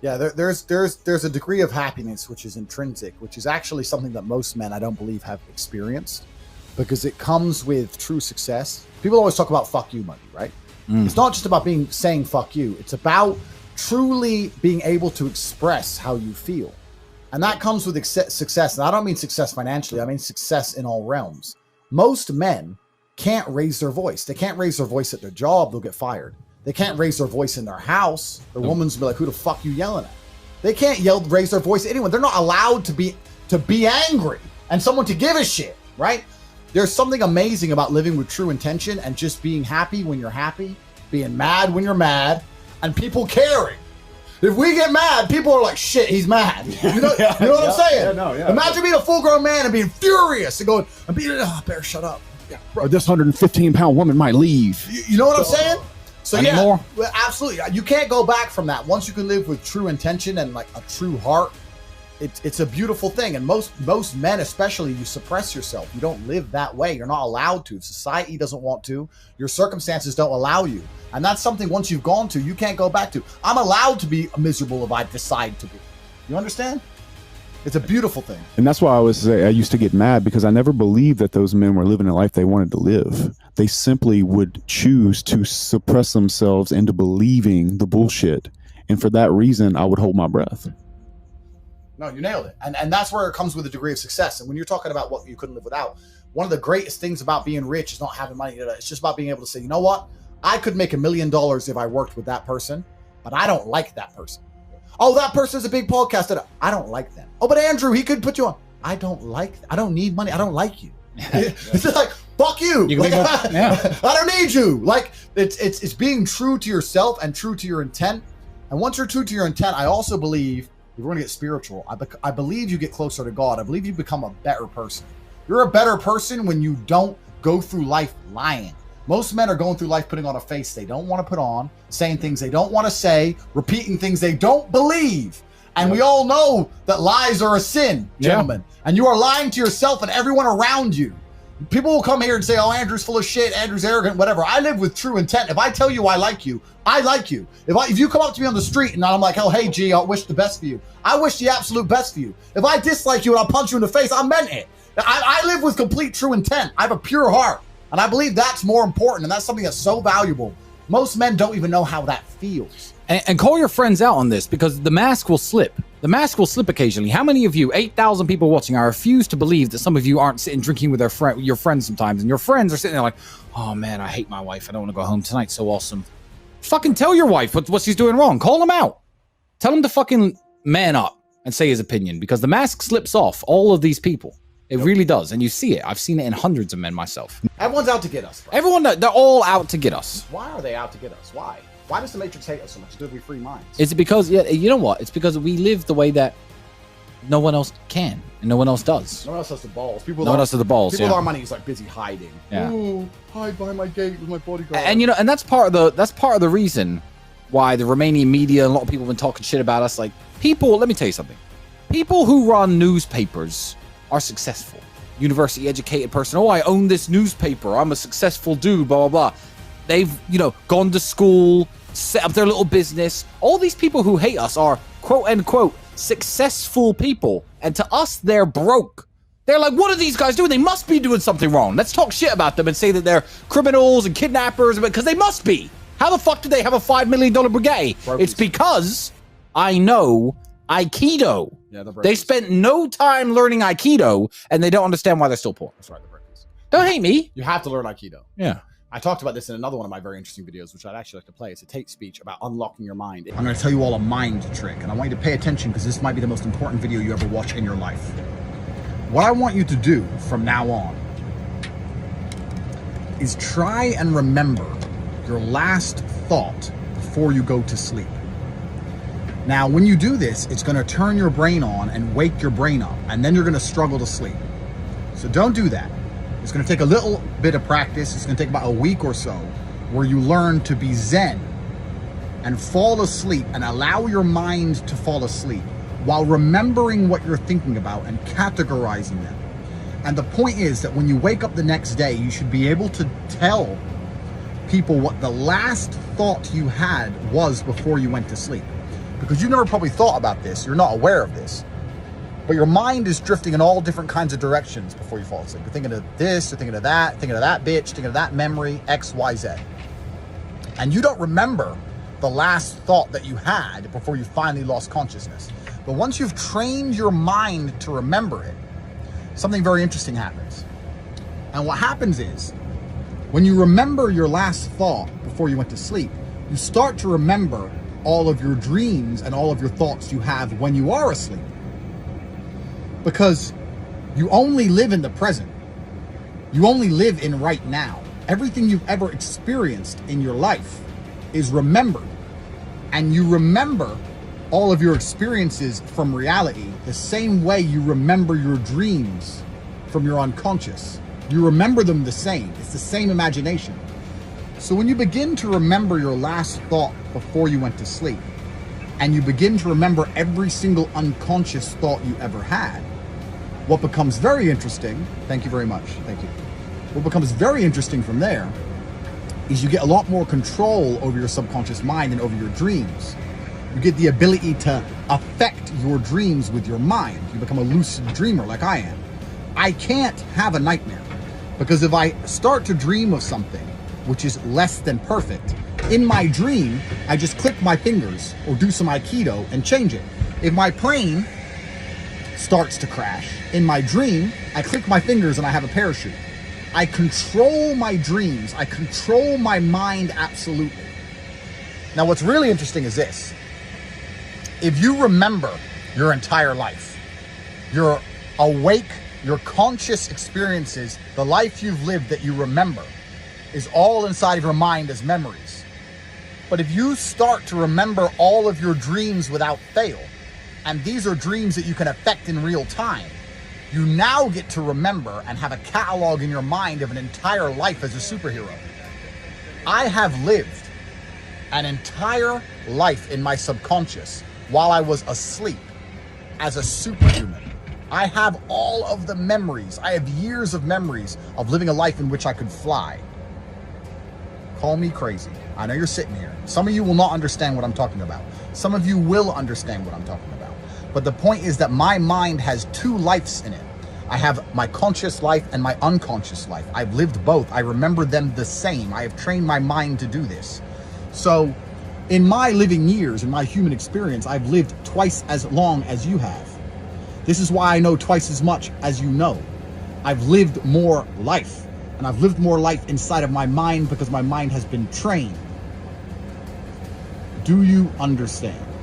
Yeah, there's a degree of happiness which is intrinsic, which is actually something that most men, I don't believe, have experienced, because it comes with true success. People always talk about fuck you money, right? It's not just about saying fuck you. It's about truly being able to express how you feel. And that comes with success. And I don't mean success financially. I mean success in all realms. Most men can't raise their voice. They can't raise their voice at their job. They'll get fired. They can't raise their voice in their house. Their woman's be like, who the fuck you yelling at? They can't raise their voice at anyone. They're not allowed to be angry and someone to give a shit, right? There's something amazing about living with true intention and just being happy when you're happy, being mad when you're mad, and people caring. If we get mad, people are like, shit, he's mad. You know, you know what I'm saying? Imagine being a full-grown man and being furious and going, better shut up. Yeah, or this 115-pound woman might leave. You know what I'm saying? So yeah, absolutely. You can't go back from that. Once you can live with true intention and like a true heart, it's a beautiful thing. And most men, especially, you suppress yourself. You don't live that way. You're not allowed to. Society doesn't want to. Your circumstances don't allow you. And that's something once you've gone to, you can't go back to. I'm allowed to be miserable if I decide to be. You understand? It's a beautiful thing. And that's why I used to get mad, because I never believed that those men were living a life they wanted to live. They simply would choose to suppress themselves into believing the bullshit. And for that reason, I would hold my breath. No, you nailed it. And that's where it comes with a degree of success. And when you're talking about what you couldn't live without, one of the greatest things about being rich is not having money. It's just about being able to say, you know what? I could make $1 million if I worked with that person, but I don't like that person. Oh, that person's a big podcaster. I don't like them. Oh, but Andrew, he could put you on. I don't need money. I don't like you. It's just like, fuck you. I don't need you. Like, it's being true to yourself and true to your intent. And once you're true to your intent, I also believe, if we're going to get spiritual, I believe you get closer to God. I believe you become a better person. You're a better person when you don't go through life lying. Most men are going through life putting on a face they don't want to put on, saying things they don't want to say, repeating things they don't believe. And we all know that lies are a sin, gentlemen. And you are lying to yourself and everyone around you. People will come here and say, oh, Andrew's full of shit, Andrew's arrogant, whatever. I live with true intent. If I tell you I like you, I like you. If you come up to me on the street and I'm like, oh, hey, G, I wish the best for you. I wish the absolute best for you. If I dislike you and I'll punch you in the face, I meant it. I live with complete true intent. I have a pure heart. And I believe that's more important. And that's something that's so valuable. Most men don't even know how that feels. And call your friends out on this, because the mask will slip. The mask will slip occasionally. How many of you, 8,000 people watching, I refuse to believe that some of you aren't sitting drinking with your friends sometimes, and your friends are sitting there like, oh man, I hate my wife. I don't want to go home tonight. So awesome. Fucking tell your wife what she's doing wrong. Call him out. Tell him to fucking man up and say his opinion, because the mask slips off all of these people. It really does. And you see it. I've seen it in hundreds of men myself. Everyone's out to get us, bro. Everyone, they're all out to get us. Why are they out to get us? Why? Why does the Matrix hate us so much? It's because we free minds. It's because, you know what? It's because we live the way that no one else can and no one else does. No one else has the balls. No one else has the balls. People with our money is like busy hiding. Yeah. Ooh, hide behind my gate with my bodyguard. And you know, and that's part of the reason why the Romanian media, a lot of people have been talking shit about us. Like, people, let me tell you something. People who run newspapers are successful. University educated person. Oh, I own this newspaper. I'm a successful dude, blah, blah, blah. They've, gone to school, set up their little business. All these people who hate us are, quote unquote, successful people. And to us, they're broke. They're like, what are these guys doing? They must be doing something wrong. Let's talk shit about them and say that they're criminals and kidnappers, because they must be. How the fuck do they have a $5 million brigade? It's because I know Aikido. Yeah, they spent no time learning Aikido, and they don't understand why they're still poor. That's right, the breakers. Don't hate me. You have to learn Aikido. Yeah. I talked about this in another one of my very interesting videos, which I'd actually like to play. It's a Tate speech about unlocking your mind. I'm going to tell you all a mind trick, and I want you to pay attention, because this might be the most important video you ever watch in your life. What I want you to do from now on is try and remember your last thought before you go to sleep. Now, when you do this, it's going to turn your brain on and wake your brain up, and then you're going to struggle to sleep. So don't do that. It's going to take a little bit of practice. It's going to take about a week or so, where you learn to be zen and fall asleep and allow your mind to fall asleep while remembering what you're thinking about and categorizing them. And the point is that when you wake up the next day, you should be able to tell people what the last thought you had was before you went to sleep. because you never probably thought about this. You're not aware of this. But your mind is drifting in all different kinds of directions before you fall asleep. You're thinking of this, you're thinking of that, thinking of that bitch, thinking of that memory, X, Y, Z. And you don't remember the last thought that you had before you finally lost consciousness. But once you've trained your mind to remember it, something very interesting happens. And what happens is, when you remember your last thought before you went to sleep, you start to remember all of your dreams and all of your thoughts you have when you are asleep. Because you only live in the present. You only live in right now. Everything you've ever experienced in your life is remembered. And you remember all of your experiences from reality the same way you remember your dreams from your unconscious. You remember them the same. It's the same imagination. So when you begin to remember your last thought before you went to sleep, and you begin to remember every single unconscious thought you ever had, what becomes very interesting, thank you very much, thank you. What becomes very interesting from there is you get a lot more control over your subconscious mind and over your dreams. You get the ability to affect your dreams with your mind. You become a lucid dreamer like I am. I can't have a nightmare because if I start to dream of something which is less than perfect, in my dream, I just click my fingers or do some Aikido and change it. If my plane starts to crash, in my dream, I click my fingers and I have a parachute. I control my dreams. I control my mind absolutely. Now, what's really interesting is this. If you remember your entire life, your awake, your conscious experiences, the life you've lived that you remember is all inside of your mind as memories. But if you start to remember all of your dreams without fail, and these are dreams that you can affect in real time, you now get to remember and have a catalog in your mind of an entire life as a superhero. I have lived an entire life in my subconscious while I was asleep as a superhuman. I have all of the memories. I have years of memories of living a life in which I could fly. Call me crazy. I know you're sitting here. Some of you will not understand what I'm talking about. Some of you will understand what I'm talking about. But the point is that my mind has two lives in it. I have my conscious life and my unconscious life. I've lived both. I remember them the same. I have trained my mind to do this. So in my living years, in my human experience, I've lived twice as long as you have. This is why I know twice as much as you know. I've lived more life, and I've lived more life inside of my mind because my mind has been trained. Do you understand?